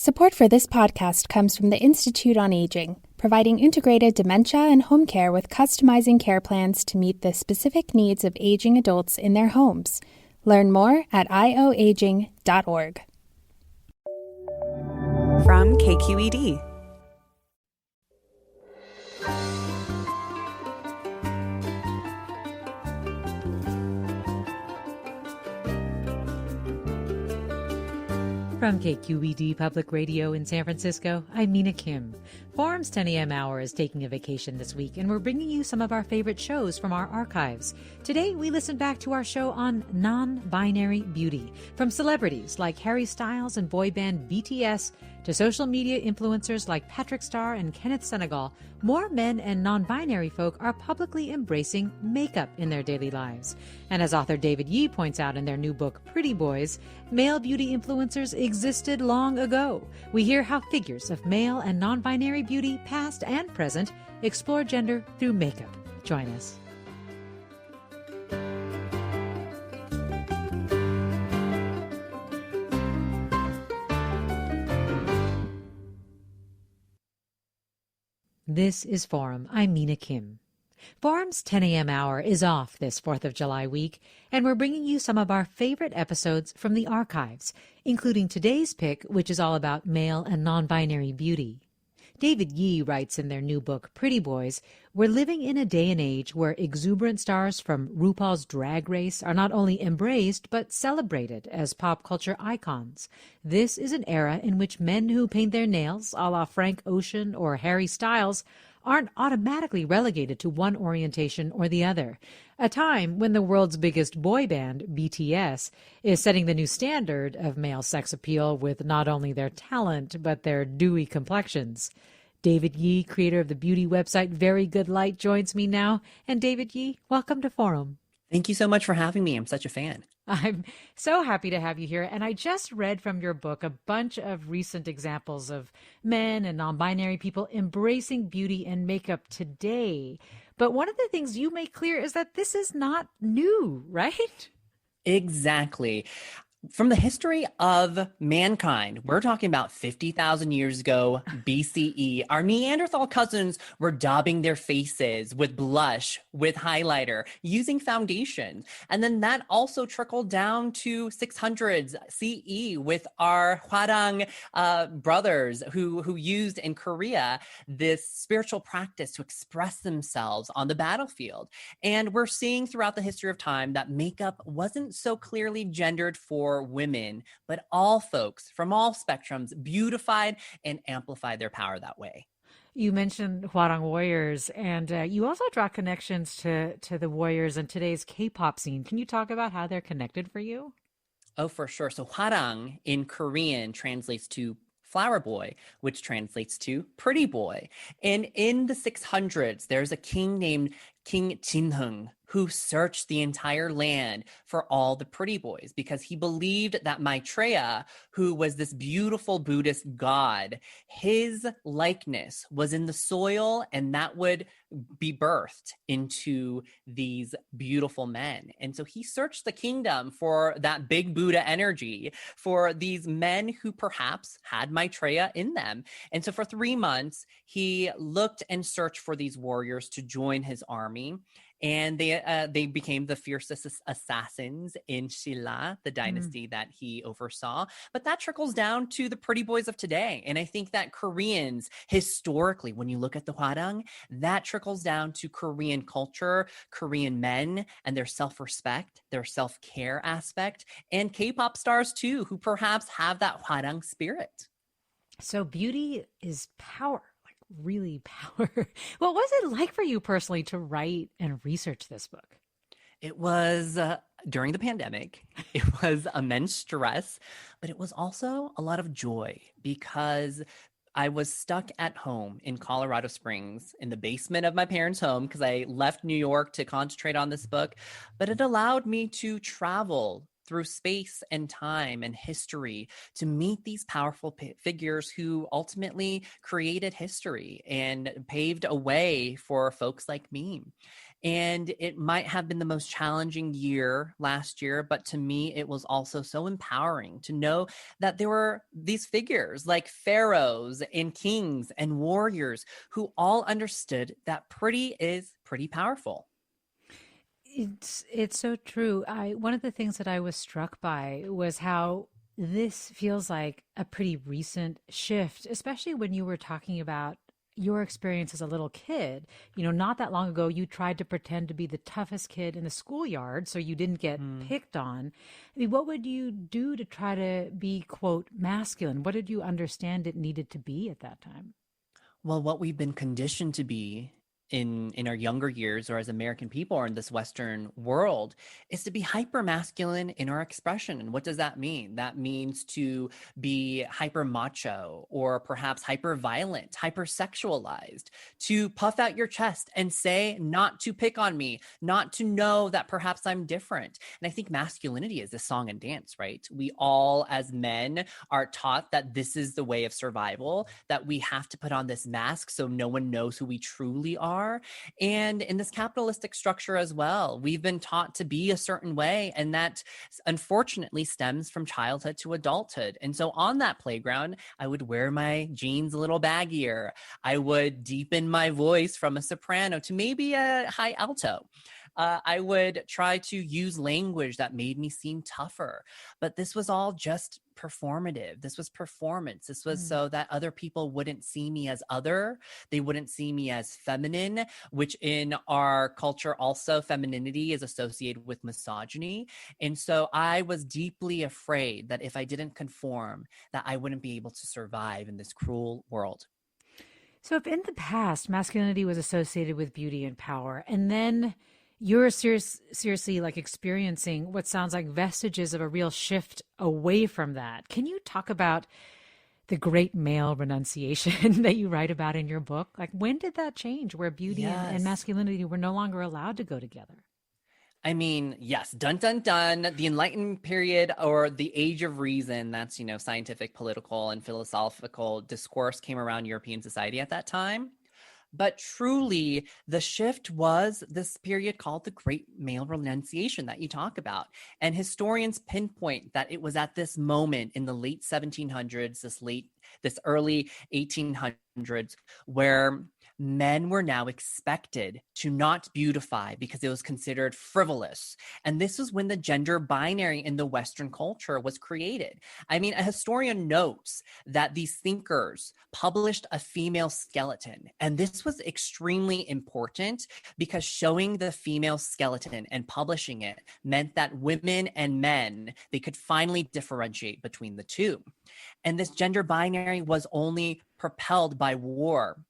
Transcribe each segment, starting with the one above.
Support for this podcast comes from the Institute on Aging, providing integrated dementia and home care with customizing care plans to meet the specific needs of aging adults in their homes. Learn more at ioaging.org. From KQED. From KQED Public Radio in San Francisco, I'm Mina Kim. Forum's 10 a.m. hour is taking a vacation this week, and we're bringing you some of our favorite shows from our archives. Today, we listen back to our show on non-binary beauty, from celebrities like Harry Styles and boy band BTS to social media influencers like Patrick Starr and Kenneth Senegal. More men and non-binary folk are publicly embracing makeup in their daily lives. And as author David Yee points out in their new book, Pretty Boys, male beauty influencers existed long ago. We hear how figures of male and non-binary beauty, past and present, explore gender through makeup. Join us. This is Forum. I'm Mina Kim. Forum's 10 a.m. hour is off this 4th of July week, and we're bringing you some of our favorite episodes from the archives, including today's pick, which is all about male and non-binary beauty. David Yee writes in their new book, Pretty Boys, we're living in a day and age where exuberant stars from RuPaul's Drag Race are not only embraced but celebrated as pop culture icons. This is an era in which men who paint their nails, a la Frank Ocean or Harry Styles, aren't automatically relegated to one orientation or the other. A time when the world's biggest boy band, BTS, is setting the new standard of male sex appeal with not only their talent, but their dewy complexions. David Yee, creator of the beauty website Very Good Light, joins me now. And David Yee, welcome to Forum. Thank you so much for having me. I'm such a fan. I'm so happy to have you here. And I just read from your book a bunch of recent examples of men and non-binary people embracing beauty and makeup today. But one of the things you make clear is that this is not new, right? Exactly. From the history of mankind, we're talking about 50,000 years ago, BCE. Our Neanderthal cousins were daubing their faces with blush, with highlighter, using foundation. And then that also trickled down to 600s CE with our Hwarang brothers who used in Korea this spiritual practice to express themselves on the battlefield. And we're seeing throughout the history of time that makeup wasn't so clearly gendered for women, but all folks from all spectrums beautified and amplified their power that way. You mentioned Hwarang warriors, and you also draw connections to the warriors in today's K-pop scene. Can you talk about how they're connected for you? Oh, for sure. So Hwarang in Korean translates to flower boy, which translates to pretty boy. And in the 600s, there's a king named King Jinheung who searched the entire land for all the pretty boys because he believed that Maitreya, who was this beautiful Buddhist god, his likeness was in the soil and that would be birthed into these beautiful men. And so he searched the kingdom for that big Buddha energy, for these men who perhaps had Maitreya in them. And so for 3 months, he looked and searched for these warriors to join his army. And they became the fiercest assassins in Shilla, the dynasty that he oversaw. But that trickles down to the pretty boys of today. And I think that Koreans, historically, when you look at the Hwarang, that trickles down to Korean culture, Korean men, and their self-respect, their self-care aspect, and K-pop stars too, who perhaps have that Hwarang spirit. So beauty is power. Really power. What was it like for you personally to write and research this book? It was during the pandemic. It was immense stress, but it was also a lot of joy because I was stuck at home in Colorado Springs in the basement of my parents' home because I left New York to concentrate on this book, but it allowed me to travel through space and time and history to meet these powerful figures who ultimately created history and paved a way for folks like me. And it might have been the most challenging year last year, but to me, it was also so empowering to know that there were these figures like pharaohs and kings and warriors who all understood that pretty is pretty powerful. It's so true. I One of the things that I was struck by was how this feels like a pretty recent shift, especially when you were talking about your experience as a little kid. Not that long ago, you tried to pretend to be the toughest kid in the schoolyard so you didn't get picked on. I mean, what would you do to try to be, quote, masculine? What did you understand it needed to be at that time? Well, what we've been conditioned to be in our younger years or as American people or in this Western world is to be hyper masculine in our expression. And what does that mean? That means to be hyper macho or perhaps hyper violent, hyper sexualized, to puff out your chest and say, not to pick on me, not to know that perhaps I'm different. And I think masculinity is a song and dance, right? We all as men are taught that this is the way of survival, that we have to put on this mask so no one knows who we truly are. And in this capitalistic structure as well, we've been taught to be a certain way, and that unfortunately stems from childhood to adulthood. And so on that playground, I would wear my jeans a little baggier. I would deepen my voice from a soprano to maybe a high alto. I would try to use language that made me seem tougher. But this was all just performative. This was performance. This was so that other people wouldn't see me as other. They wouldn't see me as feminine, which in our culture also femininity is associated with misogyny. And so I was deeply afraid that if I didn't conform, that I wouldn't be able to survive in this cruel world. So if in the past masculinity was associated with beauty and power, and then you're seriously like experiencing what sounds like vestiges of a real shift away from that. Can you talk about the great male renunciation that you write about in your book? Like, when did that change where beauty and masculinity were no longer allowed to go together? I mean, yes, dun, dun, dun, the Enlightenment period or the Age of Reason, that's, scientific, political, and philosophical discourse came around European society at that time. But truly, the shift was this period called the Great Male Renunciation that you talk about. And historians pinpoint that it was at this moment in the late 1700s, this early 1800s, where men were now expected to not beautify because it was considered frivolous. And this was when the gender binary in the Western culture was created. I mean, a historian notes that these thinkers published a female skeleton. And this was extremely important because showing the female skeleton and publishing it meant that women and men, they could finally differentiate between the two. And this gender binary was only propelled by war.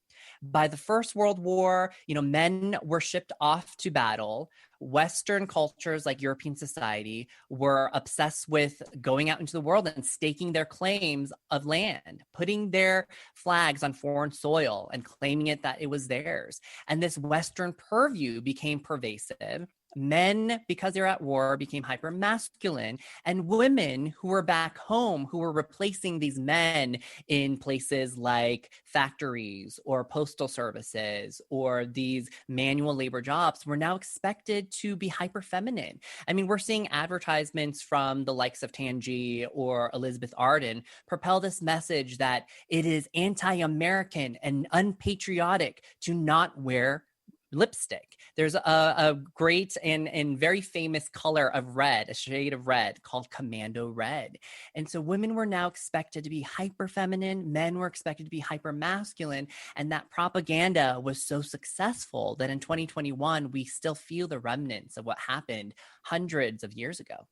By the First World War, men were shipped off to battle. Western cultures like European society were obsessed with going out into the world and staking their claims of land, putting their flags on foreign soil and claiming it that it was theirs. And this Western purview became pervasive. Men, because they're at war, became hyper masculine, and women who were back home, who were replacing these men in places like factories or postal services or these manual labor jobs, were now expected to be hyper feminine. I mean, we're seeing advertisements from the likes of Tangi or Elizabeth Arden propel this message that it is anti-American and unpatriotic to not wear lipstick. There's a great and very famous color of red, a shade of red called commando red. And so women were now expected to be hyper feminine, men were expected to be hyper masculine. And that propaganda was so successful that in 2021, we still feel the remnants of what happened hundreds of years ago.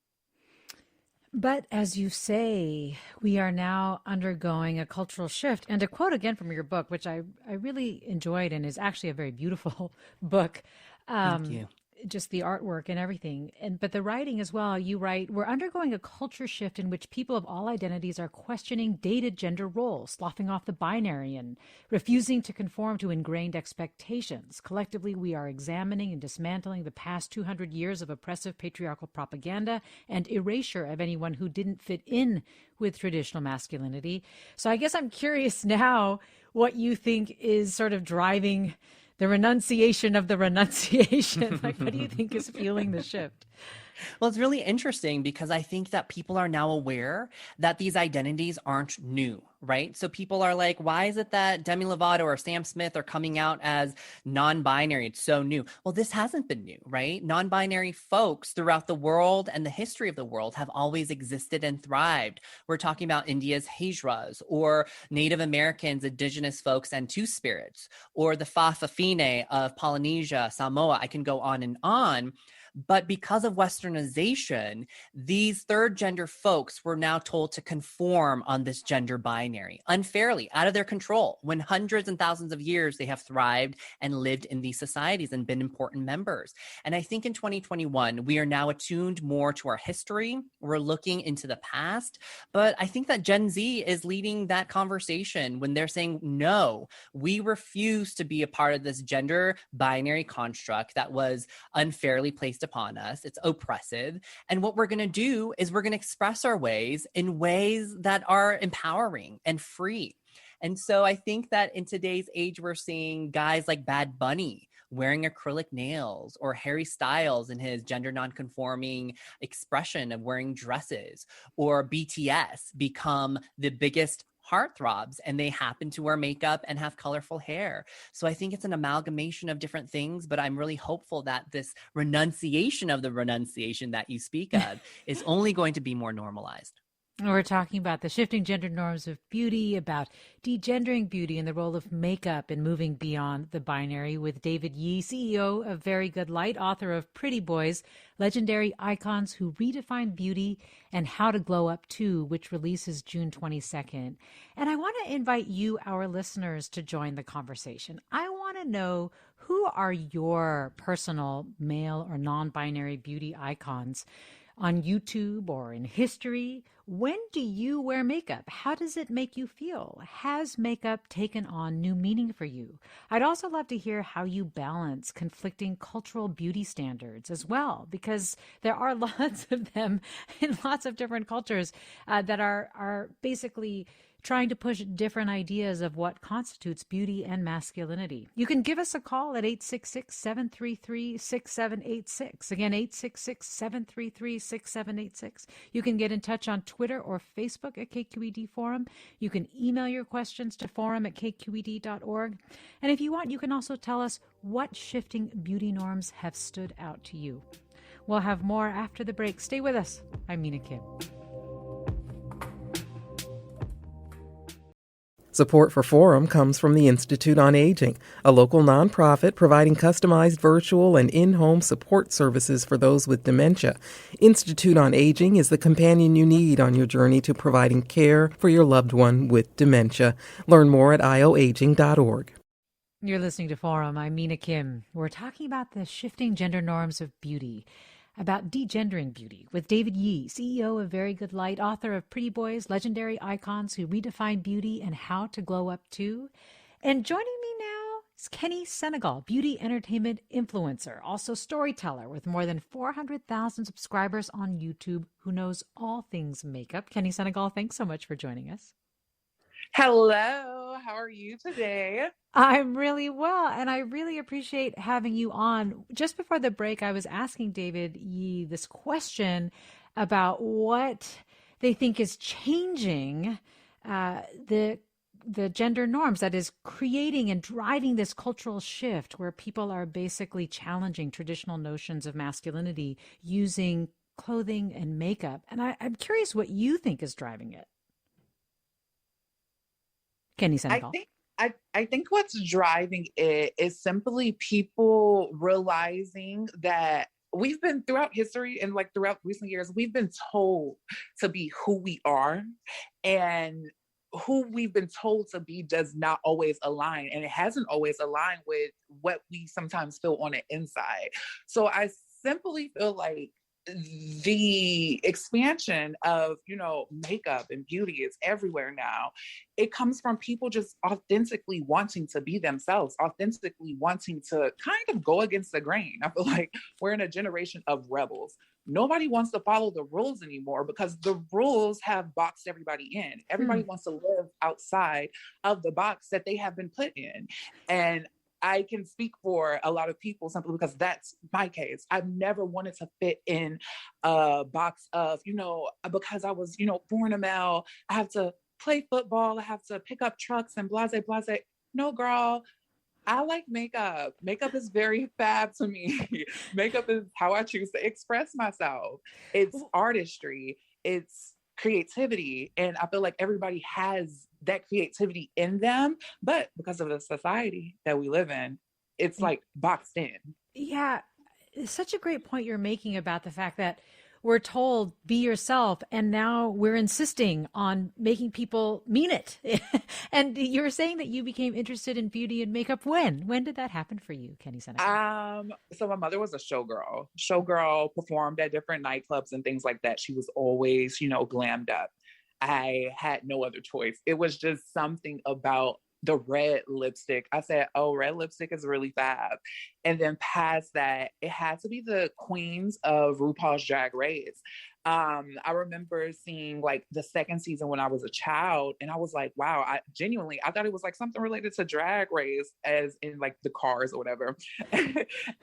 But as you say, we are now undergoing a cultural shift. And to quote again from your book, which I really enjoyed and is actually a very beautiful book. Thank you. Just the artwork and everything. But the writing as well, you write, we're undergoing a culture shift in which people of all identities are questioning dated gender roles, sloughing off the binary and refusing to conform to ingrained expectations. Collectively, we are examining and dismantling the past 200 years of oppressive patriarchal propaganda and erasure of anyone who didn't fit in with traditional masculinity. So I guess I'm curious now what you think is sort of driving the renunciation of the renunciation. Like, what do you think is fueling the shift? Well, it's really interesting because I think that people are now aware that these identities aren't new, right? So people are like, why is it that Demi Lovato or Sam Smith are coming out as non-binary? It's so new. Well, this hasn't been new, right? Non-binary folks throughout the world and the history of the world have always existed and thrived. We're talking about India's Hijras, or Native Americans, indigenous folks, and Two-Spirits, or the Fa'afafine of Polynesia, Samoa. I can go on and on. But because of westernization, these third gender folks were now told to conform on this gender binary unfairly, out of their control, when hundreds and thousands of years they have thrived and lived in these societies and been important members. And I think in 2021, we are now attuned more to our history. We're looking into the past. But I think that Gen Z is leading that conversation when they're saying, no, we refuse to be a part of this gender binary construct that was unfairly placed upon us. It's oppressive. And what we're going to do is we're going to express our ways in ways that are empowering and free. And so I think that in today's age, we're seeing guys like Bad Bunny wearing acrylic nails, or Harry Styles in his gender nonconforming expression of wearing dresses, or BTS become the biggest heartthrobs, and they happen to wear makeup and have colorful hair. So I think it's an amalgamation of different things, but I'm really hopeful that this renunciation of the renunciation that you speak of is only going to be more normalized. We're talking about the shifting gender norms of beauty, about degendering beauty and the role of makeup in moving beyond the binary, with David Yee, CEO of Very Good Light, author of Pretty Boys, Legendary Icons Who Redefine Beauty and How to Glow Up Too, which releases June 22nd. And I want to invite you, our listeners, to join the conversation. I want to know, who are your personal male or non-binary beauty icons on YouTube or in history? When do you wear makeup? How does it make you feel? Has makeup taken on new meaning for you? I'd also love to hear how you balance conflicting cultural beauty standards as well, because there are lots of them in lots of different cultures that are basically trying to push different ideas of what constitutes beauty and masculinity. You can give us a call at 866-733-6786. Again, 866-733-6786. You can get in touch on Twitter or Facebook at KQED Forum. You can email your questions to forum@kqed.org. And if you want, you can also tell us what shifting beauty norms have stood out to you. We'll have more after the break. Stay with us. I'm Mina Kim. Support for Forum comes from the Institute on Aging, a local nonprofit providing customized virtual and in-home support services for those with dementia. Institute on Aging is the companion you need on your journey to providing care for your loved one with dementia. Learn more at ioaging.org. You're listening to Forum. I'm Mina Kim. We're talking about the shifting gender norms of beauty, about degendering beauty, with David Yee, CEO of Very Good Light, author of Pretty Boys, Legendary Icons Who Redefine Beauty and How to Glow Up Too. And joining me now is Kenny Senegal, beauty entertainment influencer, also storyteller with more than 400,000 subscribers on YouTube, who knows all things makeup. Kenny Senegal, thanks so much for joining us. Hello, how are you today? I'm really well, and I really appreciate having you on. Just before the break, I was asking David Yee this question about what they think is changing the gender norms, that is creating and driving this cultural shift where people are basically challenging traditional notions of masculinity using clothing and makeup. And I'm curious what you think is driving it. Kenny Senegal. I think what's driving it is simply people realizing that we've been, throughout history and like throughout recent years, we've been told to be who we are, and who we've been told to be does not always align, and it hasn't always aligned with what we sometimes feel on the inside. So I simply feel like the expansion of, makeup and beauty is everywhere now. It comes from people just authentically wanting to be themselves, authentically wanting to kind of go against the grain. I feel like we're in a generation of rebels. Nobody wants to follow the rules anymore because the rules have boxed everybody in. Everybody wants to live outside of the box that they have been put in. And I can speak for a lot of people simply because that's my case. I've never wanted to fit in a box of, because I was, born a male, I have to play football, I have to pick up trucks and blase, blase. No, girl, I like makeup. Makeup is very fab to me. Makeup is how I choose to express myself. It's artistry, it's creativity. And I feel like everybody has that creativity in them. But because of the society that we live in, it's like boxed in. Yeah, it's such a great point you're making about the fact that we're told be yourself, and now we're insisting on making people mean it. And you were saying that you became interested in beauty and makeup when did that happen for you, Kenny Seneca? So my mother was a showgirl, performed at different nightclubs and things like that. She was always, glammed up. I had no other choice. It was just something about the red lipstick. I said, oh, red lipstick is really fab. And then past that, it had to be the queens of RuPaul's Drag Race. I remember seeing like the second season when I was a child, and I was like, wow, I thought it was like something related to Drag Race, as in like the cars or whatever.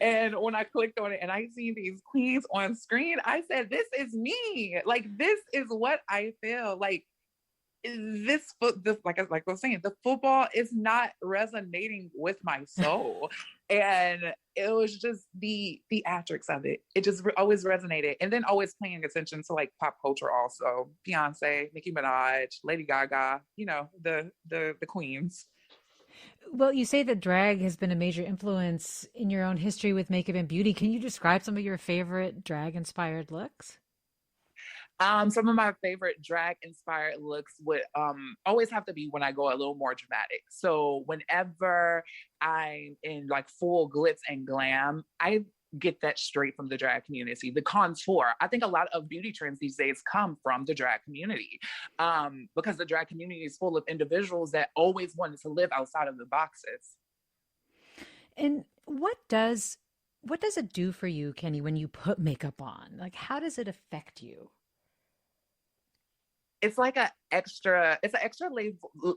And when I clicked on it and I seen these queens on screen, I said, this is me. Like, this is what I feel like. Like I was saying, the football is not resonating with my soul. And it was just the theatrics of it. It just always resonated. And then always paying attention to like pop culture also. Beyonce, Nicki Minaj, Lady Gaga, the queens. Well, you say that drag has been a major influence in your own history with makeup and beauty. Can you describe some of your favorite drag-inspired looks? Some of my favorite drag inspired looks would always have to be when I go a little more dramatic. So whenever I'm in like full glitz and glam, I get that straight from the drag community. The contour. I think a lot of beauty trends these days come from the drag community, because the drag community is full of individuals that always wanted to live outside of the boxes. And what does it do for you, Kenny, when you put makeup on? Like, how does it affect you? It's like an extra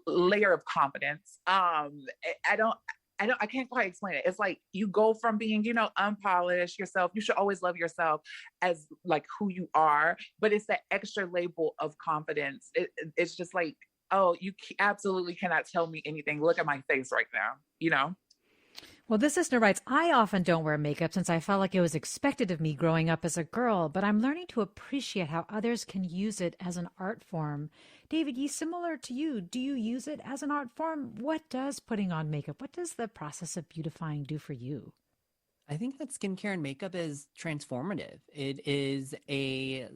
layer of confidence. I can't quite explain it. It's like you go from being, unpolished yourself. You should always love yourself as like who you are, but it's that extra label of confidence. It's just like, oh, you absolutely cannot tell me anything. Look at my face right now, Well, this listener writes, I often don't wear makeup since I felt like it was expected of me growing up as a girl, but I'm learning to appreciate how others can use it as an art form. David, similar to you, do you use it as an art form? What does putting on makeup, what does the process of beautifying do for you? I think that skincare and makeup is transformative. It is a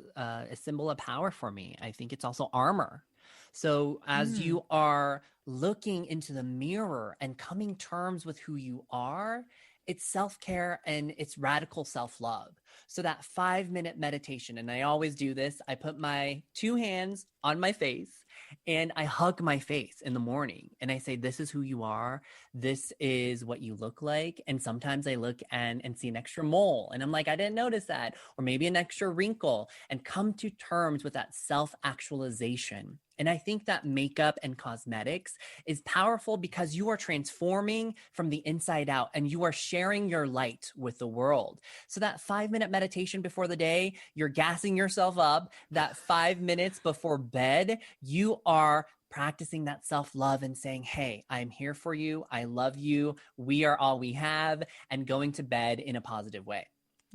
symbol of power for me. I think it's also armor. So as you are looking into the mirror and coming terms with who you are, it's self-care and it's radical self-love. So that 5-minute meditation, and I always do this, I put my 2 hands on my face and I hug my face in the morning and I say, this is who you are. This is what you look like. And sometimes I look and see an extra mole and I'm like, I didn't notice that. Or maybe an extra wrinkle, and come to terms with that self-actualization. And I think that makeup and cosmetics is powerful because you are transforming from the inside out and you are sharing your light with the world. So that 5-minute meditation before the day, you're gassing yourself up. That 5 minutes before bed, you are practicing that self-love and saying, hey, I'm here for you. I love you. We are all we have, and going to bed in a positive way.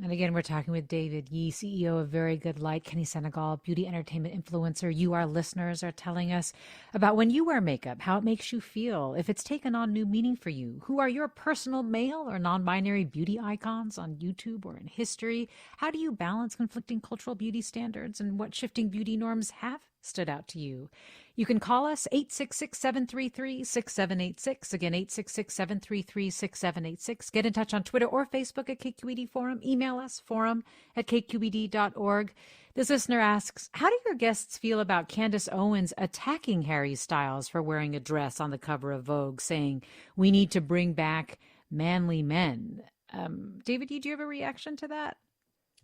And again, we're talking with David Yee, CEO of Very Good Light, Kenny Senegal, beauty entertainment influencer. You, our listeners, are telling us about when you wear makeup, how it makes you feel, if it's taken on new meaning for you. Who are your personal male or non-binary beauty icons on YouTube or in history? How do you balance conflicting cultural beauty standards, and what shifting beauty norms have stood out to you? You can call us 866-733-6786. Again, 866-733-6786. Get in touch on Twitter or Facebook at KQED Forum. Email us, forum@kqed.org. This listener asks, how do your guests feel about Candace Owens attacking Harry Styles for wearing a dress on the cover of Vogue, saying, we need to bring back manly men? David, do you have a reaction to that?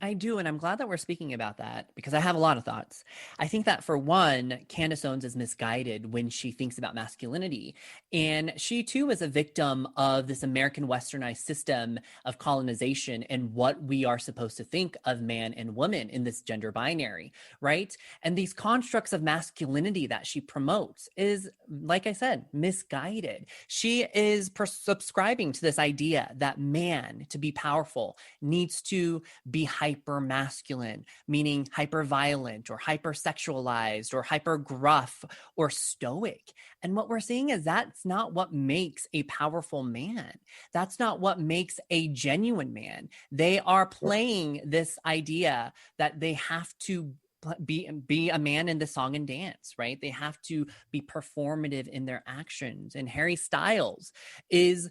I do, and I'm glad that we're speaking about that because I have a lot of thoughts. I think that for one, Candace Owens is misguided when she thinks about masculinity. And she too is a victim of this American westernized system of colonization and what we are supposed to think of man and woman in this gender binary, right? And these constructs of masculinity that she promotes is, like I said, misguided. She is subscribing to this idea that man, to be powerful, needs to be hyper masculine, meaning hyper violent or hypersexualized or hyper gruff or stoic. And what we're seeing is that's not what makes a powerful man. That's not what makes a genuine man. They are playing this idea that they have to be a man in the song and dance, right? They have to be performative in their actions. And Harry Styles is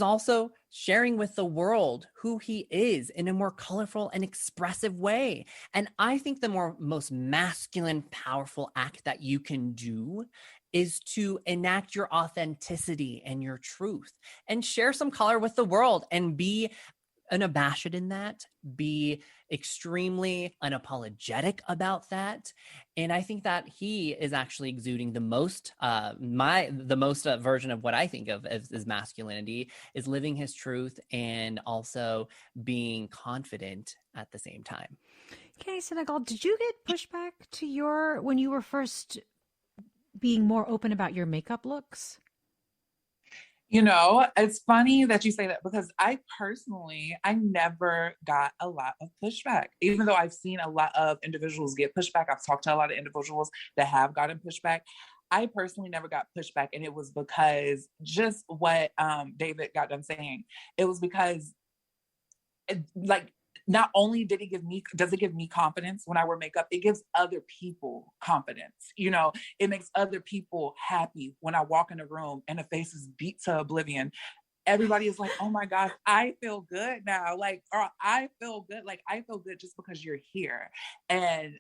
also sharing with the world who he is in a more colorful and expressive way. And I think the most masculine, powerful act that you can do is to enact your authenticity and your truth and share some color with the world and be unabashed in that, be extremely unapologetic about that. And I think that he is actually exuding the most version of what I think of as masculinity, is living his truth and also being confident at the same time. Okay, Senegal, did you get pushback to when you were first being more open about your makeup looks? You know, it's funny that you say that because I never got a lot of pushback, even though I've seen a lot of individuals get pushback. I've talked to a lot of individuals that have gotten pushback. I personally never got pushback. And it was because just what David got done saying, it was because not only does it give me confidence when I wear makeup, it gives other people confidence. You know, it makes other people happy when I walk in a room and a face is beat to oblivion. Everybody is like, oh my gosh, I feel good now. Or I feel good. I feel good just because you're here. And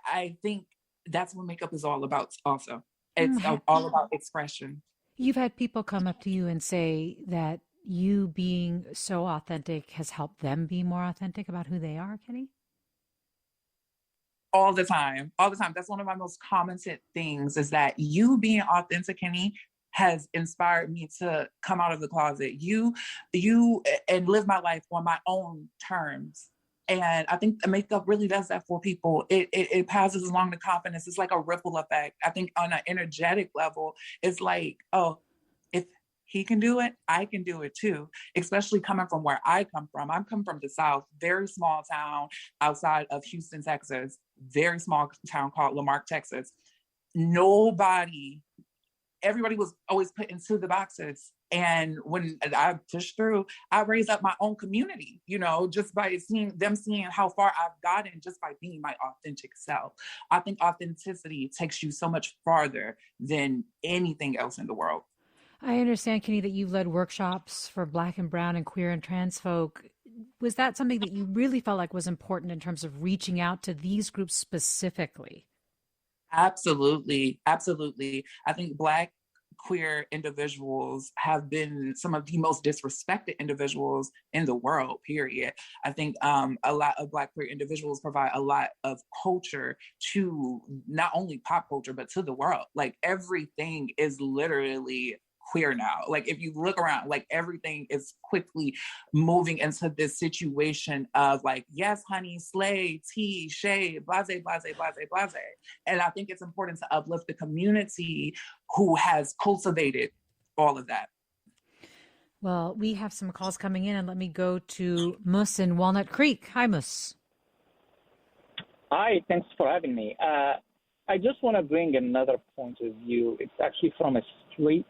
I think that's what makeup is all about also. It's all about expression. You've had people come up to you and say that you being so authentic has helped them be more authentic about who they are, Kenny? All the time. That's one of my most commented things, is that you being authentic, Kenny, has inspired me to come out of the closet. You and live my life on my own terms. And I think the makeup really does that for people. It passes along the confidence. It's like a ripple effect. I think on an energetic level, it's like, oh, if he can do it, I can do it too. Especially coming from where I come from. I come from the South, very small town outside of Houston, Texas, very small town called Lamarck, Texas. Everybody was always put into the boxes. And when I pushed through, I raised up my own community, you know, just by seeing how far I've gotten just by being my authentic self. I think authenticity takes you so much farther than anything else in the world. I understand, Kenny, that you've led workshops for Black and Brown and queer and trans folk. Was that something that you really felt like was important in terms of reaching out to these groups specifically? Absolutely. Absolutely. I think Black queer individuals have been some of the most disrespected individuals in the world, period. I think a lot of Black queer individuals provide a lot of culture to not only pop culture, but to the world. Everything is literally queer now. If you look around, everything is quickly moving into this situation of yes, honey, slay, tea, shade, blase, blase, blase, blase. And I think it's important to uplift the community who has cultivated all of that. Well, we have some calls coming in, and let me go to Mus in Walnut Creek. Hi, Mus. Hi, thanks for having me. I just want to bring another point of view. It's actually from a straight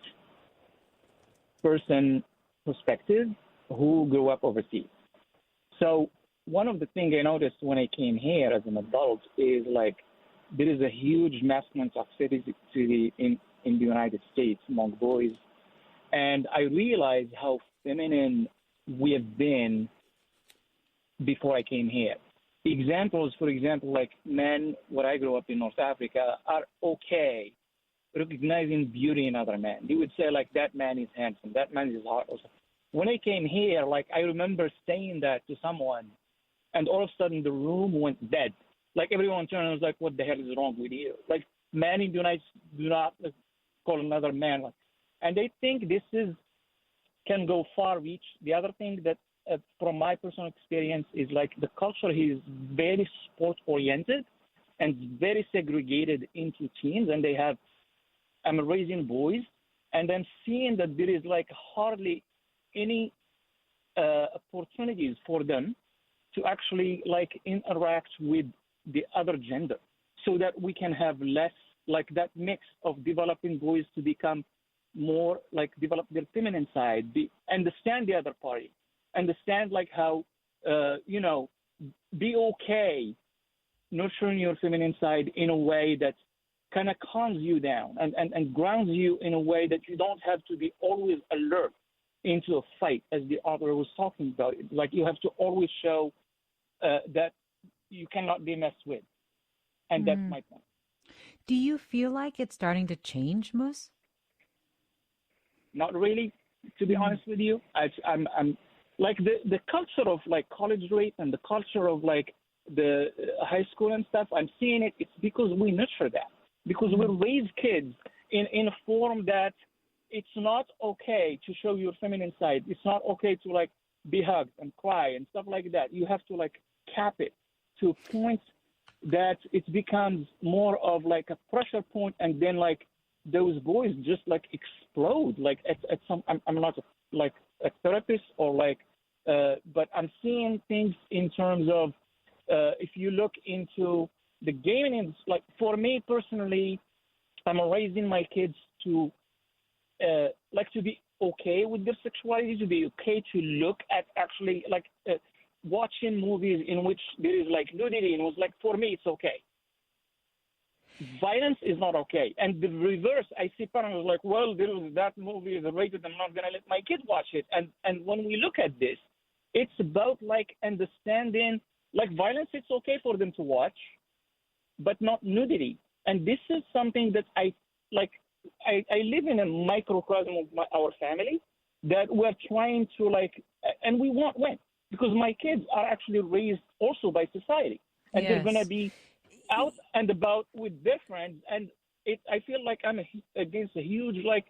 person perspective who grew up overseas. So one of the things I noticed when I came here as an adult is there is a huge masculine toxicity in the United States among boys. And I realized how feminine we have been before I came here. Examples, for example, men, when I grew up in North Africa, are okay recognizing beauty in other men. They would say, that man is handsome, that man is hot. When I came here, I remember saying that to someone, And all of a sudden, the room went dead. Like everyone turned and was like, "What the hell is wrong with you?" Like, man do not call another man. And I think this can go far reach. The other thing that, from my personal experience, is like the culture here is very sport oriented and very segregated into teams. And I'm raising boys, and I'm seeing that there is like hardly any opportunities for them to actually like interact with the other gender, so that we can have less like that mix of developing boys to become more like develop their feminine side, understand the other party, understand like how, be okay nurturing your feminine side in a way that kind of calms you down and grounds you in a way that you don't have to be always alert into a fight, as the author was talking about. Like you have to always show that you cannot be messed with. And that's my point. Do you feel like it's starting to change, Mus? Not really, to be honest with you. I'm like the culture of like college rape and the culture of like the high school and stuff. I'm seeing it. It's because we nurture that, because we raise kids in a form that it's not okay to show your feminine side. It's not okay to like be hugged and cry and stuff like that. You have to like cap it to a point that it becomes more of like a pressure point, and then like those boys just like explode. Like at some, I'm not like a therapist or like, but I'm seeing things in terms of if you look into the gaming industry. Like for me personally, I'm raising my kids to like to be okay with their sexuality, to be okay to look at actually like watching movies in which there is like nudity, and it was like, for me, it's okay. Violence is not okay. And the reverse, I see parents like, well, that movie is rated, I'm not going to let my kid watch it. And when we look at this, it's about like understanding, like violence, it's okay for them to watch, but not nudity. And this is something that I live in a microcosm of our family that we're trying to like, and we won't win, because my kids are actually raised also by society, and they're going to be out and about with their friends. And I feel like I'm against a huge like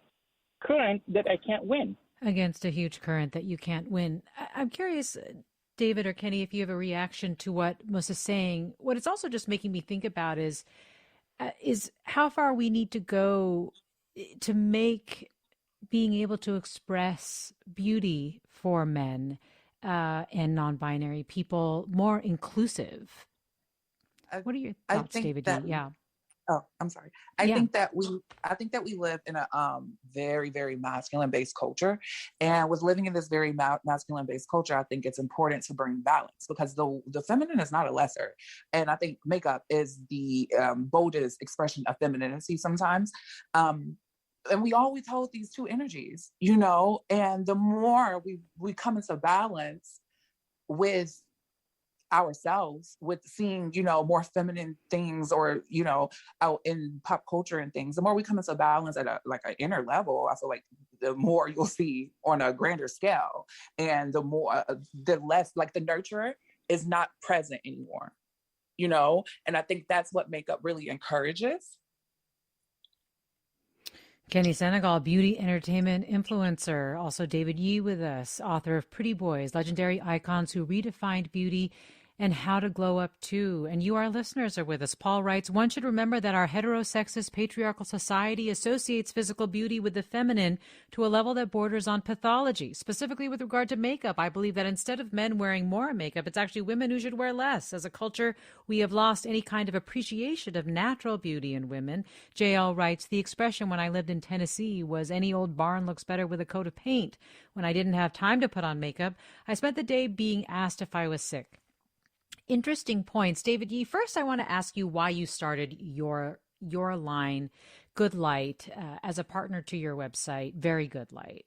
current that I can't win. Against a huge current that you can't win. I'm curious, David or Kenny, if you have a reaction to what Mus is saying. What it's also just making me think about is how far we need to go to make being able to express beauty for men and non-binary people more inclusive. What are your thoughts, David? Oh, I'm sorry. I think that we live in a very, very masculine-based culture, and with living in this very masculine-based culture, I think it's important to bring balance, because the feminine is not a lesser, and I think makeup is the boldest expression of femininity sometimes. And we always hold these two energies, and the more we come into balance with ourselves, with seeing, more feminine things, or, out in pop culture and things, the more we come into balance at an inner level, I feel like the more you'll see on a grander scale, and the less like the nurturer is not present anymore, and I think that's what makeup really encourages. Kenny Senegal, beauty entertainment influencer. Also David Yee with us, author of Pretty Boys, Legendary Icons Who Redefined Beauty and How to Glow Up Too. And you, our listeners, are with us. Paul writes, one should remember that our heterosexist patriarchal society associates physical beauty with the feminine to a level that borders on pathology. Specifically with regard to makeup, I believe that instead of men wearing more makeup, it's actually women who should wear less. As a culture, we have lost any kind of appreciation of natural beauty in women. JL writes, the expression when I lived in Tennessee was any old barn looks better with a coat of paint. When I didn't have time to put on makeup, I spent the day being asked if I was sick. Interesting points. David Yee, first I want to ask you why you started your line, Good Light, as a partner to your website, Very Good Light.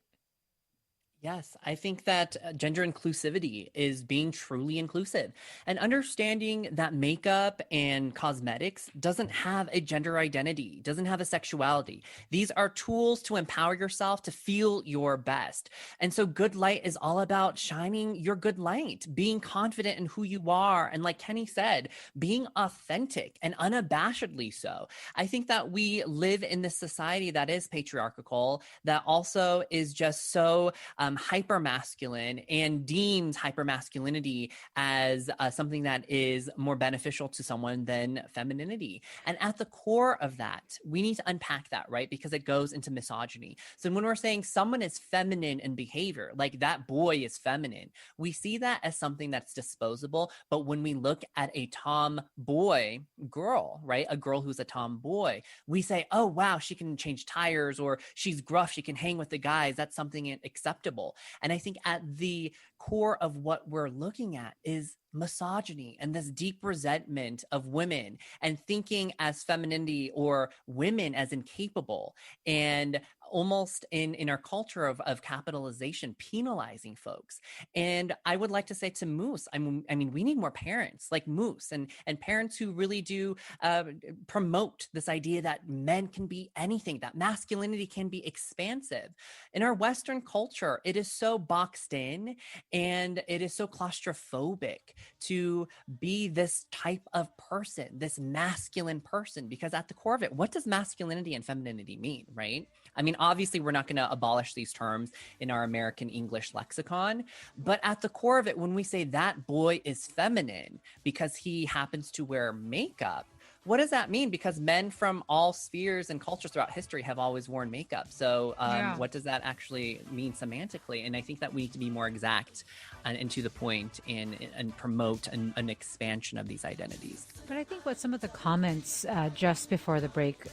Yes, I think that gender inclusivity is being truly inclusive and understanding that makeup and cosmetics doesn't have a gender identity, doesn't have a sexuality. These are tools to empower yourself to feel your best. And so good light is all about shining your good light, being confident in who you are. And like Kenny said, being authentic and unabashedly so. I think that we live in this society that is patriarchal, that also is just so hyper masculine and deems hyper masculinity as something that is more beneficial to someone than femininity. And at the core of that, we need to unpack that, right? Because it goes into misogyny. So when we're saying someone is feminine in behavior, like that boy is feminine, we see that as something that's disposable. But when we look at a tomboy girl, right? A girl who's a tomboy, we say, oh, wow, she can change tires, or she's gruff, she can hang with the guys. That's something acceptable. And I think at the core of what we're looking at is misogyny and this deep resentment of women and thinking as femininity or women as incapable, and almost in our culture of capitalization, penalizing folks. And I would like to say to Moose, I mean, we need more parents like Moose and parents who really do promote this idea that men can be anything, that masculinity can be expansive. In our Western culture, it is so boxed in and it is so claustrophobic to be this type of person, this masculine person, because at the core of it, what does masculinity and femininity mean, right? I mean, obviously, we're not going to abolish these terms in our American English lexicon, but at the core of it, when we say that boy is feminine because he happens to wear makeup, what does that mean? Because men from all spheres and cultures throughout history have always worn makeup. So what does that actually mean semantically? And I think that we need to be more exact and to the point and promote an expansion of these identities. But I think what some of the comments just before the break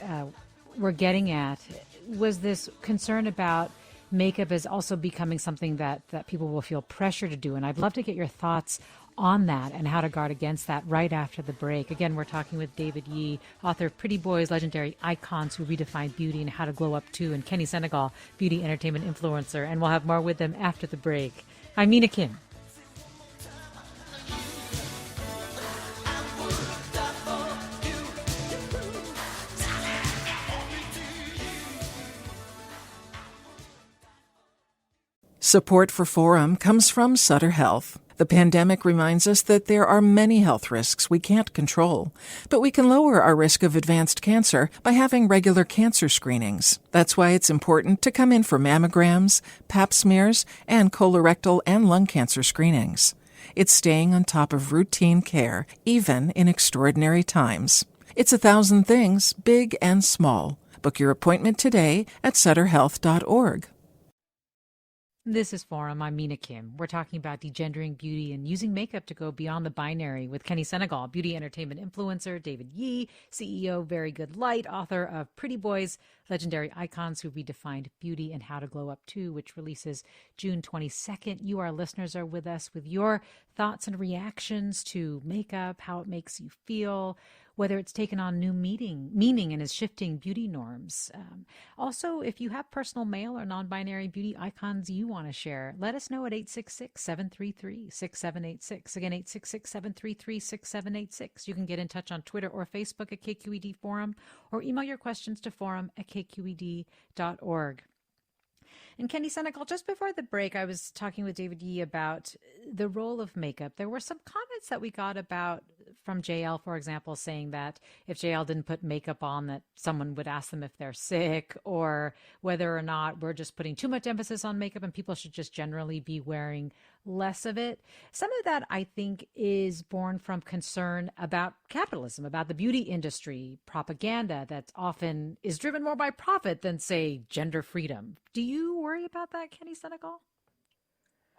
were getting at was this concern about makeup is also becoming something that people will feel pressure to do. And I'd love to get your thoughts on that and how to guard against that right after the break. Again, we're talking with David Yee, author of Pretty Boys, Legendary Icons Who Redefined Beauty and How to Glow Up Too, and Kenny Senegal, beauty entertainment influencer. And we'll have more with them after the break. I'm Mina Kim. Support for Forum comes from Sutter Health. The pandemic reminds us that there are many health risks we can't control, but we can lower our risk of advanced cancer by having regular cancer screenings. That's why it's important to come in for mammograms, pap smears, and colorectal and lung cancer screenings. It's staying on top of routine care, even in extraordinary times. It's 1,000 things, big and small. Book your appointment today at sutterhealth.org. This is Forum. I'm Mina Kim. We're talking about degendering beauty and using makeup to go beyond the binary with Kenny Senegal, beauty entertainment influencer, David Yee, CEO, Very Good Light, author of Pretty Boys, Legendary Icons Who Redefined Beauty and How to Glow Up Too, which releases June 22nd. You, our listeners, are with us with your thoughts and reactions to makeup, how it makes you feel, whether it's taken on new meaning and is shifting beauty norms. Also, if you have personal male or non-binary beauty icons you want to share, let us know at 866-733-6786. Again, 866-733-6786. You can get in touch on Twitter or Facebook at KQED Forum, or email your questions to forum@kqed.org. And Kenny Senegal, just before the break, I was talking with David Yee about the role of makeup. There were some comments that we got about from JL, for example, saying that if JL didn't put makeup on, that someone would ask them if they're sick, or whether or not we're just putting too much emphasis on makeup and people should just generally be wearing less of it. Some of that, I think, is born from concern about capitalism, about the beauty industry, propaganda that often is driven more by profit than, say, gender freedom. Do you worry about that, Kenny Senegal?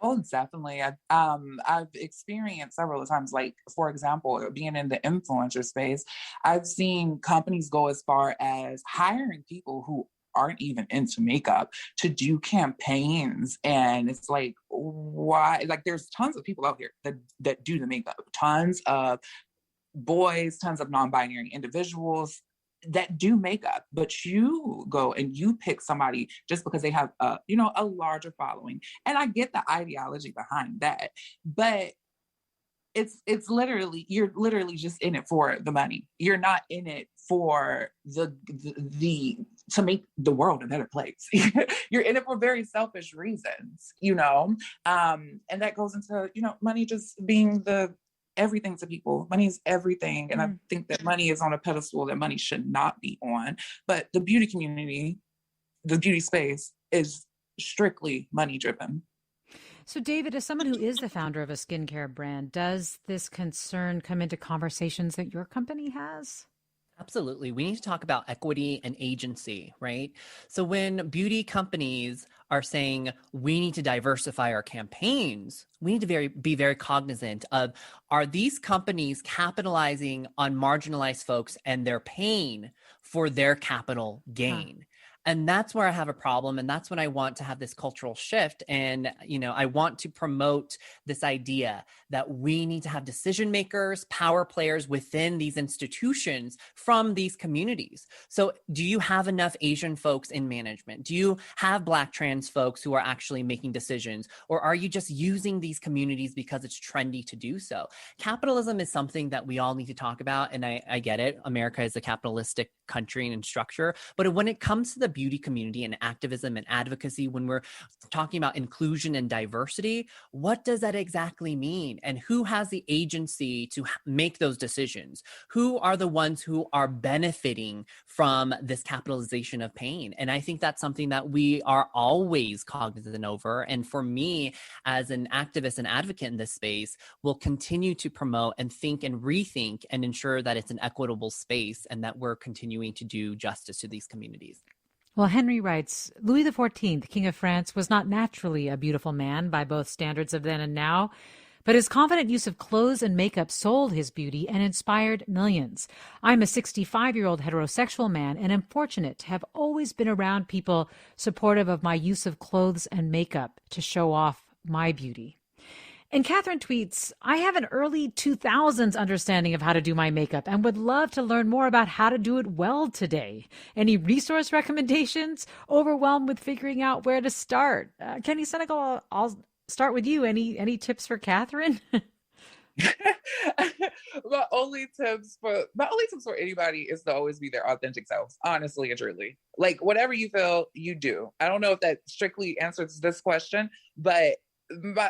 Oh, definitely. I've experienced several times, like, for example, being in the influencer space, I've seen companies go as far as hiring people who aren't even into makeup to do campaigns. And it's like, why? Like, there's tons of people out here that do the makeup, tons of boys, tons of non-binary individuals, that do makeup, but you go and you pick somebody just because they have a larger following. And I get the ideology behind that, but it's literally, you're literally just in it for the money. You're not in it for the to make the world a better place. You're in it for very selfish reasons, and that goes into, money just being the everything to people. Money is everything. And I think that money is on a pedestal that money should not be on. But the beauty community, the beauty space is strictly money driven. So, David, as someone who is the founder of a skincare brand, does this concern come into conversations that your company has? Absolutely. We need to talk about equity and agency, right? So when beauty companies are saying we need to diversify our campaigns, we need to be very cognizant of, are these companies capitalizing on marginalized folks and their pain for their capital gain? And that's where I have a problem. And that's when I want to have this cultural shift. And, I want to promote this idea that we need to have decision makers, power players within these institutions from these communities. So do you have enough Asian folks in management? Do you have Black trans folks who are actually making decisions? Or are you just using these communities because it's trendy to do so? Capitalism is something that we all need to talk about. And I get it. America is a capitalistic country and structure. But when it comes to the beauty community and activism and advocacy, when we're talking about inclusion and diversity, what does that exactly mean? And who has the agency to make those decisions? Who are the ones who are benefiting from this capitalization of pain? And I think that's something that we are always cognizant over. And for me, as an activist and advocate in this space, will continue to promote and think and rethink and ensure that it's an equitable space and that we're continuing to do justice to these communities. Well, Henry writes, Louis XIV, King of France, was not naturally a beautiful man by both standards of then and now, but his confident use of clothes and makeup sold his beauty and inspired millions. I'm a 65-year-old heterosexual man and am fortunate to have always been around people supportive of my use of clothes and makeup to show off my beauty. And Catherine tweets, I have an early 2000s understanding of how to do my makeup and would love to learn more about how to do it well today. Any resource recommendations? Overwhelmed with figuring out where to start. Kenny Senegal, I'll start with you. Any tips for Catherine? My only tips for anybody is to always be their authentic selves, honestly and truly. Like, whatever you feel, you do. I don't know if that strictly answers this question, but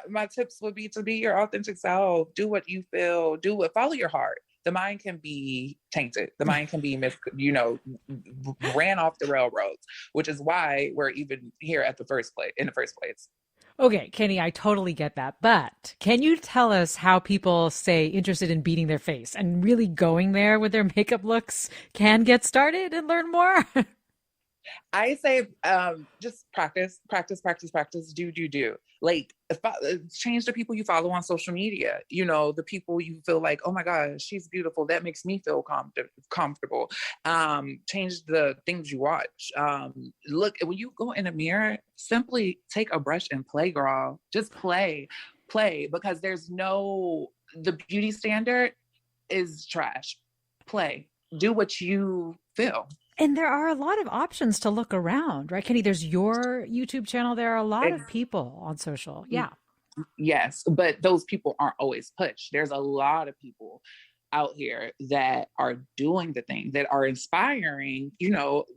my tips would be to be your authentic self. Do what you feel. Follow your heart. The mind can be tainted. The mind can be ran off the railroads, which is why we're even here in the first place. Okay, Kenny, I totally get that. But can you tell us how people, say, interested in beating their face and really going there with their makeup looks can get started and learn more? I say just practice, do. Like, change the people you follow on social media. The people you feel like, oh my gosh, she's beautiful. That makes me feel comfortable. Change the things you watch. Look, when you go in a mirror, simply take a brush and play, girl. Just play, because the beauty standard is trash. Play, do what you feel. And there are a lot of options to look around, right, Kenny? There's your YouTube channel. There are a lot of people on social. Yeah. Yes, but those people aren't always pushed. There's a lot of people out here that are doing the thing, that are inspiring,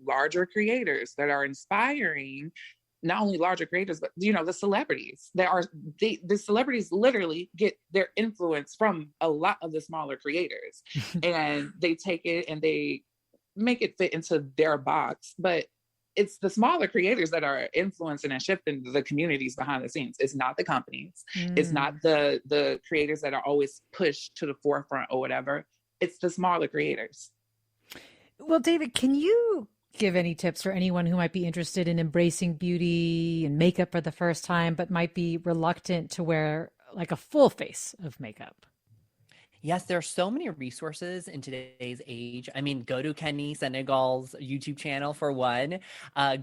larger creators, that are inspiring not only larger creators, but, the celebrities. The celebrities literally get their influence from a lot of the smaller creators. And they take it and they make it fit into their box, but it's the smaller creators that are influencing and shifting the communities behind the scenes. It's not the companies. It's not the creators that are always pushed to the forefront or whatever. It's the smaller creators. Well, David, can you give any tips for anyone who might be interested in embracing beauty and makeup for the first time, but might be reluctant to wear like a full face of makeup? Yes, there are so many resources in today's age. I mean, go to Kenny Senegal's YouTube channel for one.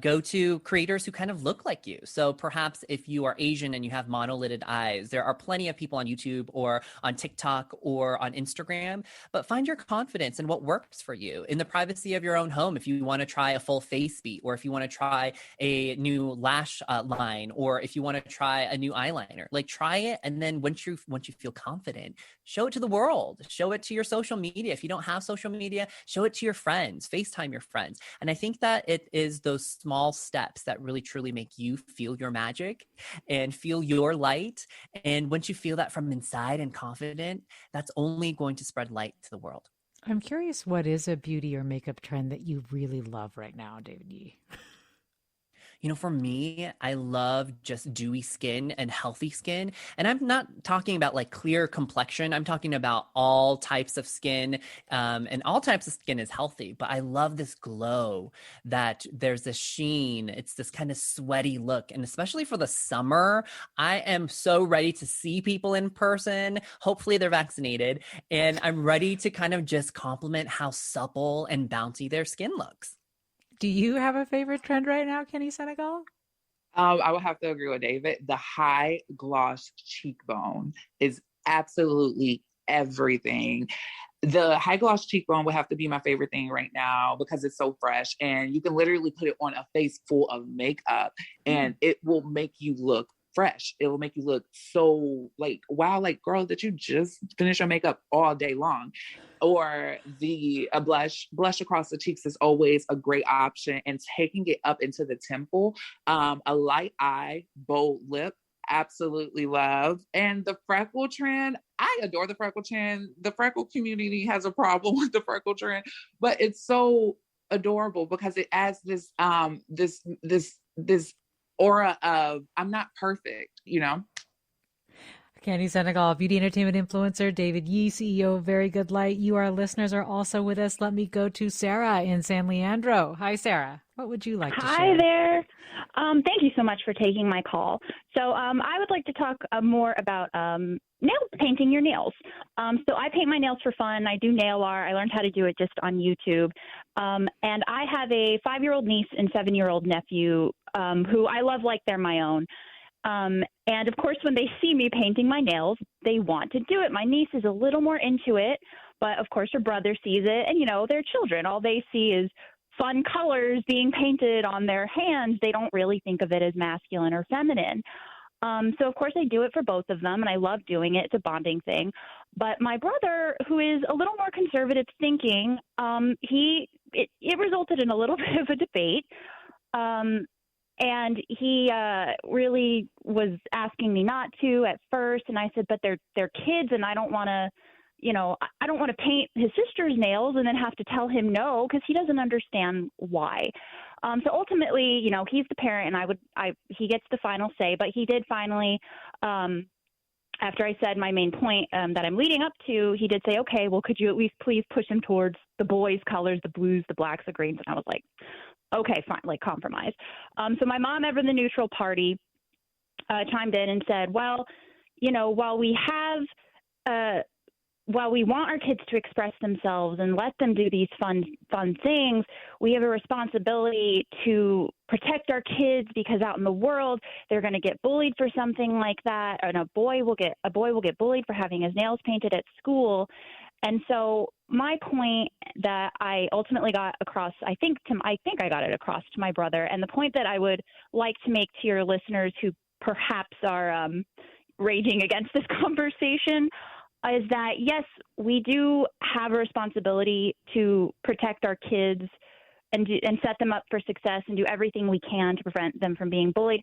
Go to creators who kind of look like you. So perhaps if you are Asian and you have monolithed eyes, there are plenty of people on YouTube or on TikTok or on Instagram. But find your confidence in what works for you in the privacy of your own home. If you want to try a full face beat, or if you want to try a new lash line, or if you want to try a new eyeliner, like try it, and then once you feel confident, show it to the world, show it to your social media. If you don't have social media, show it to your friends, FaceTime your friends. And I think that it is those small steps that really truly make you feel your magic and feel your light. And once you feel that from inside and confident, that's only going to spread light to the world. I'm curious, what is a beauty or makeup trend that you really love right now, David Yee? You know, for me, I love just dewy skin and healthy skin. And I'm not talking about like clear complexion. I'm talking about all types of skin. And all types of skin is healthy. But I love this glow that there's this sheen. It's this kind of sweaty look. And especially for the summer, I am so ready to see people in person. Hopefully they're vaccinated. And I'm ready to kind of just compliment how supple and bouncy their skin looks. Do you have a favorite trend right now, Kenny Senegal? I would have to agree with David. The high gloss cheekbone is absolutely everything. The high gloss cheekbone would have to be my favorite thing right now because it's so fresh, and you can literally put it on a face full of makeup and it will make you look fresh. It will make you look so like, wow, like girl, did you just finish your makeup all day long? Or a blush across the cheeks is always a great option, and taking it up into the temple. A light eye, bold lip, absolutely love. And the freckle trend, I adore the freckle trend. The freckle community has a problem with the freckle trend, but it's so adorable because it adds this this aura of I'm not perfect, you know? Kenny Senegal, beauty entertainment influencer, David Yee, CEO of Very Good Light. You, our listeners, are also with us. Let me go to Sarah in San Leandro. Hi, Sarah. What would you like to share? Hi there. Thank you so much for taking my call. So I would like to talk more about painting your nails. So I paint my nails for fun. I do nail art. I learned how to do it just on YouTube. And I have a 5-year-old niece and 7-year-old nephew who I love like they're my own. And of course, when they see me painting my nails, they want to do it. My niece is a little more into it, but of course her brother sees it, and they're children. All they see is fun colors being painted on their hands. They don't really think of it as masculine or feminine. So of course I do it for both of them, and I love doing it. It's a bonding thing. But my brother, who is a little more conservative thinking, it resulted in a little bit of a debate. And he really was asking me not to at first, and I said, but they're kids, and I don't want to, I don't want to paint his sister's nails and then have to tell him no because he doesn't understand why. So ultimately, he's the parent, and he gets the final say. But he did finally, after I said my main point that I'm leading up to, he did say, okay, well, could you at least please push him towards the boys' colors, the blues, the blacks, the greens? And I was like, okay, fine, like compromise. So my mom, ever the neutral party, chimed in and said, well, while we want our kids to express themselves and let them do these fun things, we have a responsibility to protect our kids because out in the world they're going to get bullied for something like that, and a boy will get bullied for having his nails painted at school. And so my point that I ultimately got across, I think I got it across to my brother, and the point that I would like to make to your listeners who perhaps are raging against this conversation is that, yes, we do have a responsibility to protect our kids and set them up for success and do everything we can to prevent them from being bullied.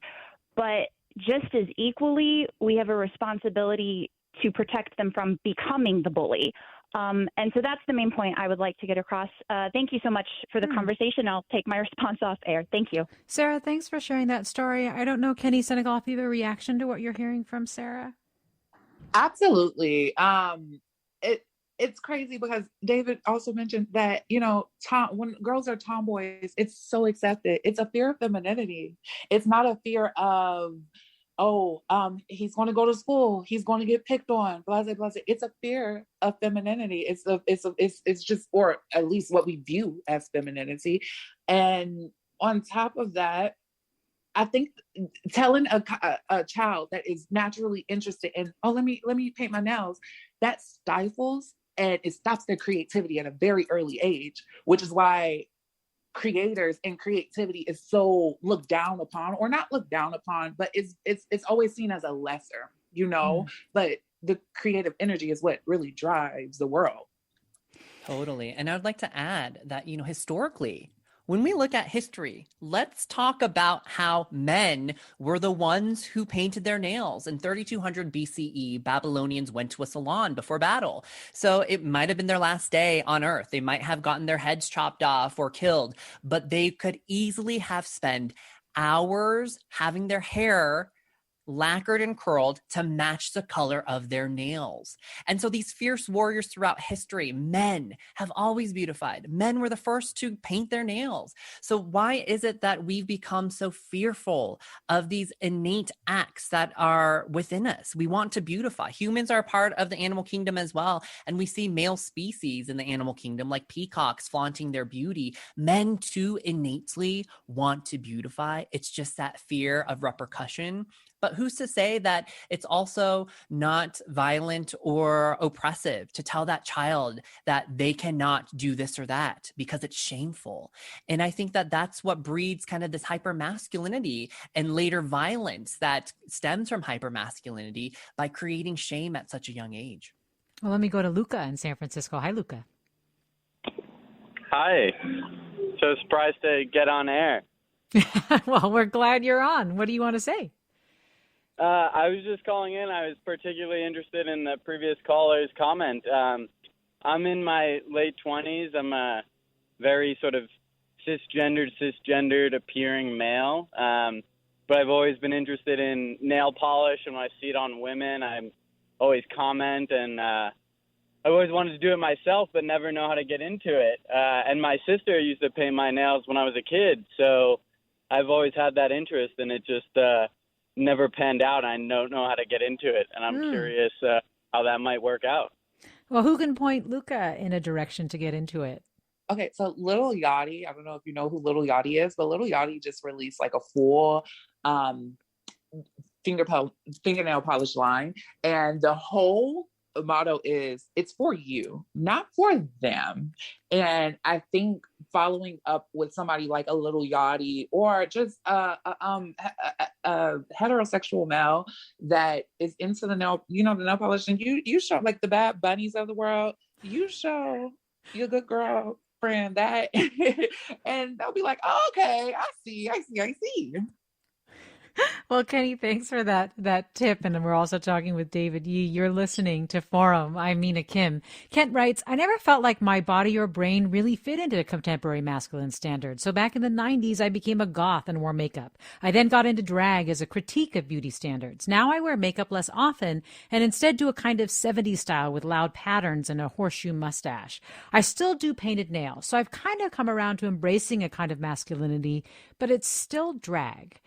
But just as equally, we have a responsibility to protect them from becoming the bully. And so that's the main point I would like to get across. Thank you so much for the conversation. I'll take my response off air. Thank you. Sarah, thanks for sharing that story. I don't know, Kenny Senegal, if you have a reaction to what you're hearing from Sarah. Absolutely. It's crazy because David also mentioned that, when girls are tomboys, it's so accepted. It's a fear of femininity. It's not a fear of, oh, he's going to go to school, he's going to get picked on, blah, blah, blah. It's a fear of femininity. It's just, or at least what we view as femininity. And on top of that, I think telling a child that is naturally interested in, oh, let me paint my nails, that stifles and it stops their creativity at a very early age, which is why creators and creativity is so looked down upon, or not looked down upon, but it's always seen as a lesser, but the creative energy is what really drives the world. Totally. And I would like to add that, historically, when we look at history, let's talk about how men were the ones who painted their nails. In 3200 BCE, Babylonians went to a salon before battle. So it might have been their last day on Earth. They might have gotten their heads chopped off or killed, but they could easily have spent hours having their hair lacquered and curled to match the color of their nails. And so these fierce warriors throughout history, men have always beautified. Men were the first to paint their nails. So why is it that we've become so fearful of these innate acts that are within us? We want to beautify. Humans are a part of the animal kingdom as well. And we see male species in the animal kingdom, like peacocks flaunting their beauty. Men too innately want to beautify. It's just that fear of repercussion. But who's to say that it's also not violent or oppressive to tell that child that they cannot do this or that because it's shameful? And I think that that's what breeds kind of this hypermasculinity and later violence that stems from hypermasculinity by creating shame at such a young age. Well, let me go to Luca in San Francisco. Hi, Luca. Hi. So surprised to get on air. Well, we're glad you're on. What do you want to say? I was just calling in. I was particularly interested in the previous caller's comment. I'm in my late 20s. I'm a very sort of cisgendered appearing male. But I've always been interested in nail polish, and when I see it on women, I always comment. And I always wanted to do it myself, but never know how to get into it. And my sister used to paint my nails when I was a kid. So I've always had that interest, and it just never panned out. I don't know how to get into it, and I'm curious how that might work out. Well, who can point Luca in a direction to get into it? Okay, so Lil Yachty, I don't know if you know who Lil Yachty is, but Lil Yachty just released like a full fingernail polish line, and the whole motto is, it's for you, not for them. And I think following up with somebody like a Lil Yachty, or just a heterosexual male that is into the nail, the nail polish, and you show like the Bad Bunnies of the world, you show your good girl friend that, and they'll be like, oh, okay, I see. Well, Kenny, thanks for that tip. And we're also talking with David Yee. You're listening to Forum. I'm Mina Kim. Kent writes, I never felt like my body or brain really fit into contemporary masculine standards. So back in the 90s, I became a goth and wore makeup. I then got into drag as a critique of beauty standards. Now I wear makeup less often and instead do a kind of 70s style with loud patterns and a horseshoe mustache. I still do painted nails. So I've kind of come around to embracing a kind of masculinity, but it's still drag.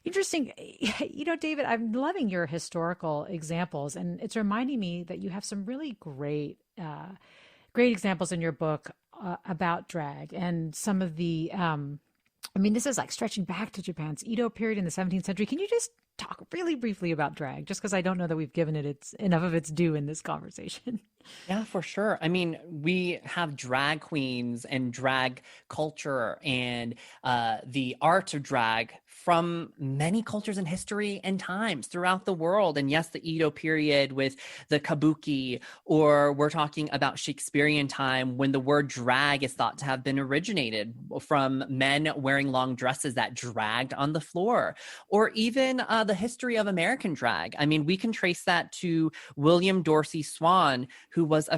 Interesting. David, I'm loving your historical examples, and it's reminding me that you have some really great examples in your book about drag and some of the, this is like stretching back to Japan's Edo period in the 17th century. Can you just talk really briefly about drag, just because I don't know that we've given it enough of its due in this conversation? Yeah, for sure. I mean, we have drag queens and drag culture and the art of drag from many cultures and history and times throughout the world. And yes, the Edo period with the kabuki, or we're talking about Shakespearean time when the word drag is thought to have been originated from men wearing long dresses that dragged on the floor, or even the history of American drag. I mean, we can trace that to William Dorsey Swann, who was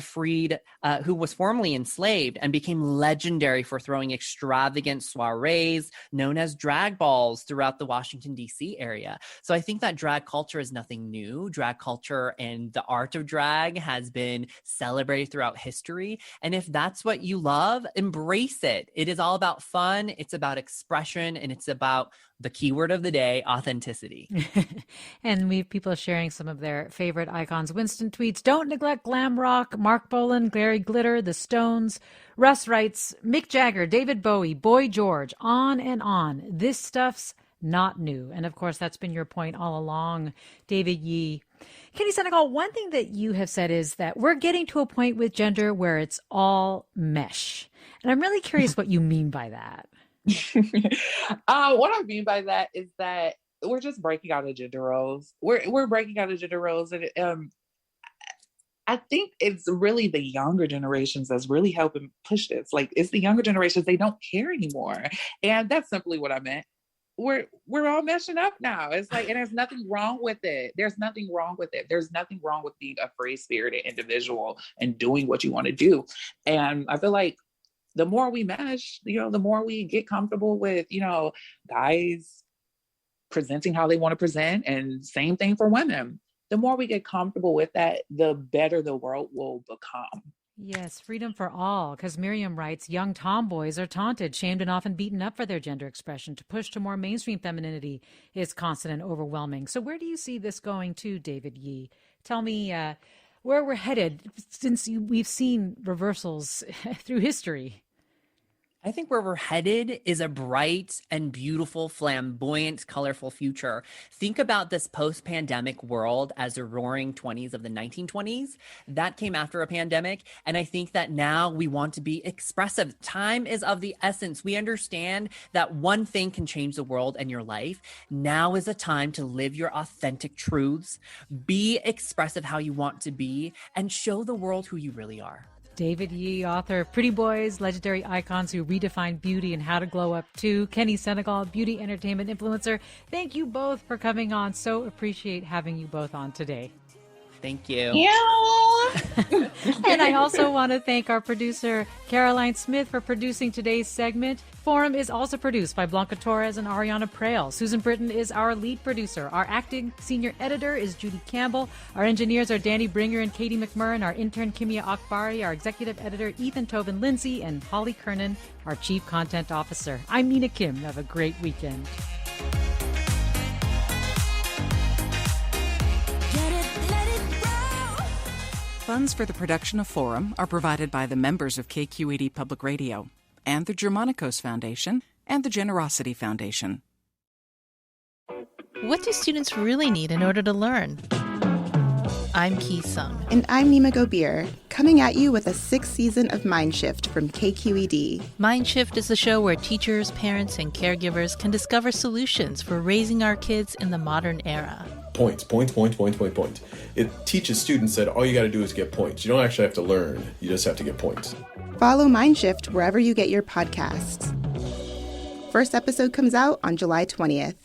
who was formerly enslaved and became legendary for throwing extravagant soirees known as drag balls throughout the Washington, D.C. area. So I think that drag culture is nothing new. Drag culture and the art of drag has been celebrated throughout history. And if that's what you love, embrace it. It is all about fun. It's about expression, and it's about the keyword of the day, authenticity. And we have people sharing some of their favorite icons. Winston tweets, don't neglect glam rock, Mark Bolan, Gary Glitter, The Stones. Russ writes, Mick Jagger, David Bowie, Boy George, on and on. This stuff's not new. And of course, that's been your point all along, David Yee. Kenny Senegal, one thing that you have said is that we're getting to a point with gender where it's all mesh. And I'm really curious what you mean by that. What I mean by that is that we're just breaking out of gender roles. We're breaking out of gender roles, and I think it's really the younger generations that's really helping push this. Like, it's the younger generations, they don't care anymore, and that's simply what I meant. We're all meshing up now. It's like, and there's nothing wrong with it. There's nothing wrong with it. There's nothing wrong with being a free-spirited individual and doing what you want to do. And I feel like the more we mesh, the more we get comfortable with, guys presenting how they want to present, and same thing for women. The more we get comfortable with that, the better the world will become. Yes, freedom for all, because Miriam writes, young tomboys are taunted, shamed, and often beaten up for their gender expression. To push to more mainstream femininity is constant and overwhelming. So where do you see this going to, David Yee? Tell me where we're headed, since we've seen reversals through history. I think where we're headed is a bright and beautiful, flamboyant, colorful future. Think about this post-pandemic world as the roaring 20s of the 1920s. That came after a pandemic. And I think that now we want to be expressive. Time is of the essence. We understand that one thing can change the world and your life. Now is a time to live your authentic truths, be expressive how you want to be, and show the world who you really are. David Yee, author of Pretty Boys, Legendary Icons Who Redefine Beauty and How to Glow Up Too. Kenny Senegal, beauty entertainment influencer. Thank you both for coming on. So appreciate having you both on today. Thank you. Yeah. And I also want to thank our producer, Caroline Smith, for producing today's segment. Forum is also produced by Blanca Torres and Ariana Prael. Susan Britton is our lead producer. Our acting senior editor is Judy Campbell. Our engineers are Danny Bringer and Katie McMurrin. Our intern, Kimia Akbari. Our executive editor, Ethan Tobin Lindsay. And Holly Kernan, our chief content officer. I'm Mina Kim. Have a great weekend. Funds for the production of Forum are provided by the members of KQED Public Radio and the Germanicos Foundation and the Generosity Foundation. What do students really need in order to learn? I'm Ki Sung. And I'm Nima Gobir, coming at you with a 6th season of Mindshift from KQED. Mindshift is the show where teachers, parents, and caregivers can discover solutions for raising our kids in the modern era. Points. It teaches students that all you got to do is get points. You don't actually have to learn. You just have to get points. Follow Mindshift wherever you get your podcasts. First episode comes out on July 20th.